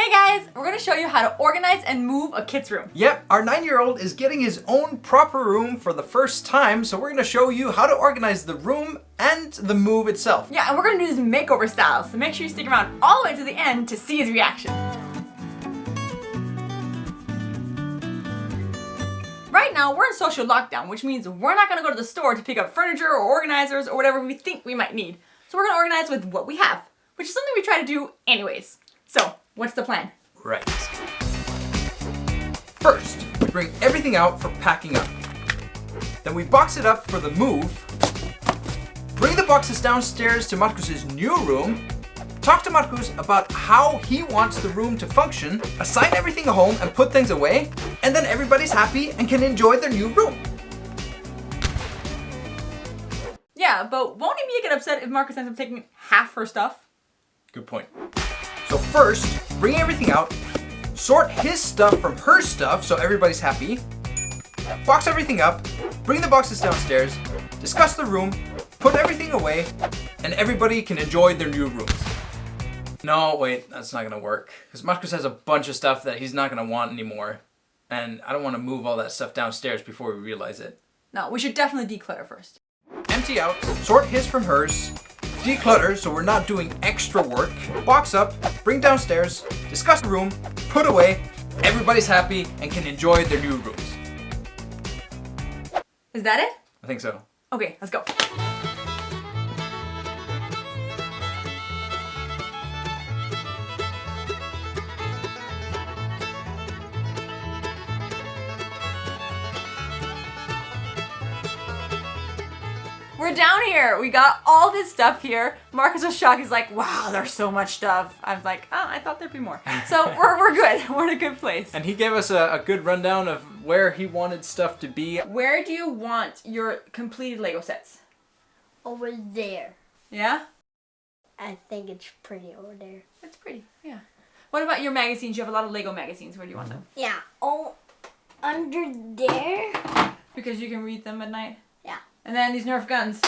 Hey guys, we're going to show you how to organize and move a kid's room. Yep, our 9-year-old is getting his own proper room for the first time, so we're going to show you how to organize the room and the move itself. Yeah, and we're going to do this makeover style, so make sure you stick around all the way to the end to see his reaction. Right now, we're in social lockdown, which means we're not going to go to the store to pick up furniture or organizers or whatever we think we might need. So we're going to organize with what we have, which is something we try to do anyways. So, what's the plan? Right. First, we bring everything out for packing up. Then we box it up for the move. Bring the boxes downstairs to Marcus's new room. Talk to Marcus about how he wants the room to function. Assign everything a home and put things away. And then everybody's happy and can enjoy their new room. Yeah, but won't Emilia get upset if Marcus ends up taking half her stuff? Good point. So first, bring everything out, sort his stuff from her stuff so everybody's happy, box everything up, bring the boxes downstairs, discuss the room, put everything away, and everybody can enjoy their new rooms. No, wait, that's not gonna work. Because Marcus has a bunch of stuff that he's not gonna want anymore, and I don't want to move all that stuff downstairs before we realize it. No, we should definitely declutter first. Empty out, sort his from hers, declutter so we're not doing extra work, box up, bring downstairs, discuss the room, put away, everybody's happy and can enjoy their new rooms. Is that it? I think so. Okay, let's go. We're down here. We got all this stuff here. Marcus was shocked. He's like, wow, there's so much stuff. I was like, oh, I thought there'd be more. So we're good. We're in a good place. And he gave us a good rundown of where he wanted stuff to be. Where do you want your completed Lego sets? Over there. Yeah? I think it's pretty over there. It's pretty, yeah. What about your magazines? You have a lot of Lego magazines. Where do you want them? Yeah. Oh, under there? Because you can read them at night? Yeah. And then these Nerf guns.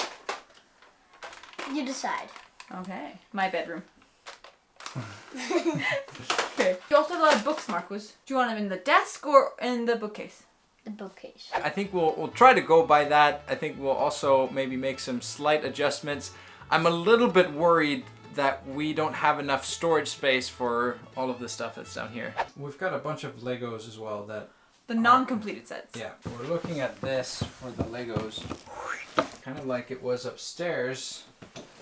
You decide. Okay. My bedroom. Okay. You also have a lot of books, Marcus. Do you want them in the desk or in the bookcase? The bookcase. I think we'll try to go by that. I think we'll also maybe make some slight adjustments. I'm a little bit worried that we don't have enough storage space for all of the stuff that's down here. We've got a bunch of Legos as well that... The non-completed sets. Yeah, we're looking at this for the Legos. Kind of like it was upstairs,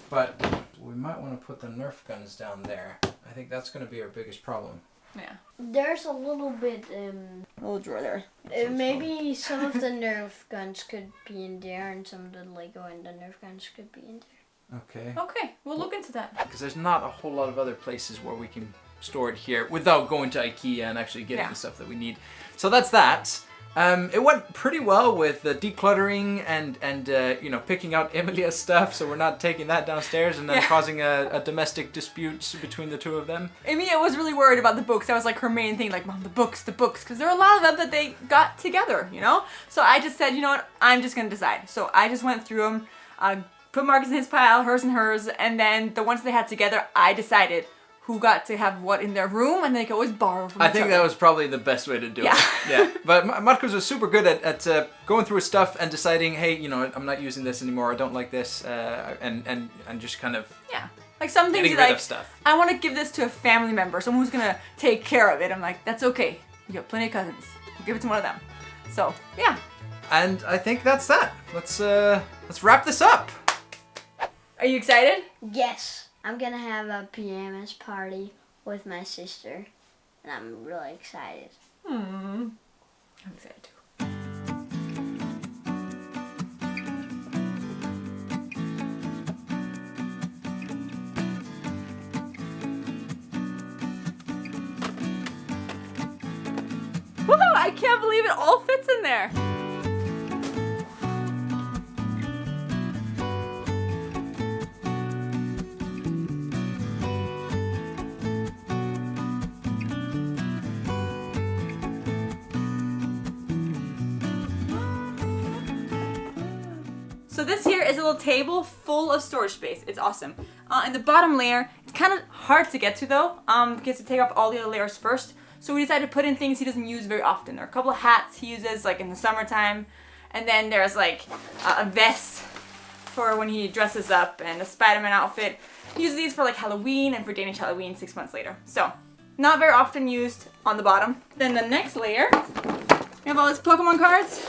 but we might want to put the Nerf guns down there. I think that's going to be our biggest problem. Yeah. There's a little bit, A little drawer there. maybe some of the Nerf guns could be in there and some of the Lego and the Nerf guns could be in there. Okay. Okay, we'll look into that. Because there's not a whole lot of other places where we can store it here without going to IKEA and actually getting the stuff that we need. So that's that. It went pretty well with the decluttering and you know, picking out Emilia's stuff, so we're not taking that downstairs and then causing a domestic dispute between the two of them. Emilia was really worried about the books. That was like her main thing, like, Mom, the books, because there were a lot of them that they got together, you know? So I just said, you know what, I'm just gonna decide. So I just went through them, put Marcus in his pile, hers and hers, and then the ones they had together, I decided who got to have what in their room, and they could always borrow from each other. I think that was probably the best way to do it. Yeah. But Marcus was super good at going through his stuff and deciding, hey, you know, I'm not using this anymore. I don't like this, and just kind of like some things getting like rid of stuff. I want to give this to a family member, someone who's gonna take care of it. I'm like, that's okay. You got plenty of cousins. Give it to one of them. So yeah. And I think that's that. Let's wrap this up. Are you excited? Yes. I'm gonna have a PMS party with my sister, and I'm really excited. I'm excited too. Woohoo! I can't believe it all fits in there. So this here is a little table full of storage space. It's awesome. In the bottom layer, it's kind of hard to get to though, because to take off all the other layers first. So we decided to put in things he doesn't use very often. There are a couple of hats he uses like in the summertime, and then there's like a vest for when he dresses up, and a Spider-Man outfit. He uses these for like Halloween and for Danish Halloween 6 months later. So not very often used on the bottom. Then the next layer, we have all his Pokemon cards.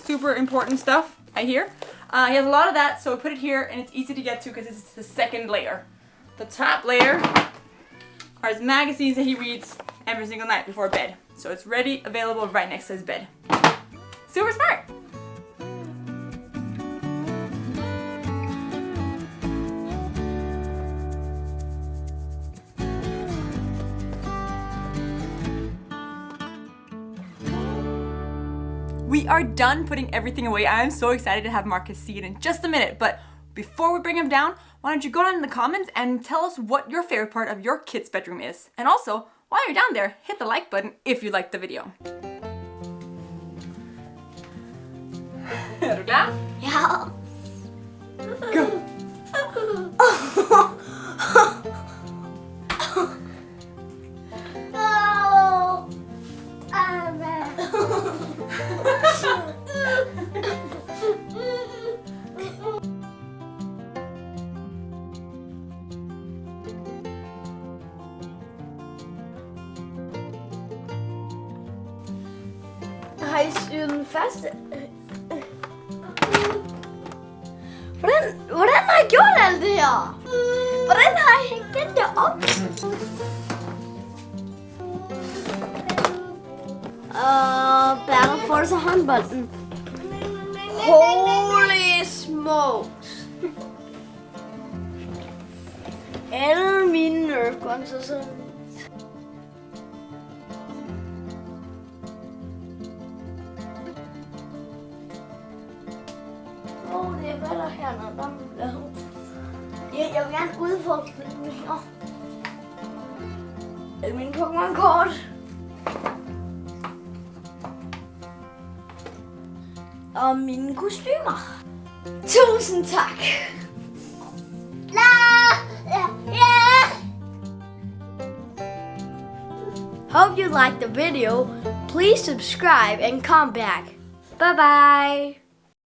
Super important stuff, I hear. He has a lot of that, so we put it here, and it's easy to get to because it's the second layer. The top layer are his magazines that he reads every single night before bed. So it's ready, available right next to his bed. Super smart! We are done putting everything away. I am so excited to have Marcus see it in just a minute, but before we bring him down, why don't you go down in the comments and tell us what your favorite part of your kid's bedroom is. And also, while you're down there, hit the like button if you liked the video. Är du klar? Ja. Go! Har I syet den første? Hvordan har jeg gjort alt det her? Hvordan har jeg hængt den der op? Battle Force og håndbolden. Holy smokes. Alle mine Nerf guns og sådan. Det er hvad der hernede, der vil lave. Jeg vil gerne udforske lidt mere. Alle mine Pokémon-kort. Og mine kostymer. Tusind tak. Hope you liked the video. Please subscribe and come back. Bye bye.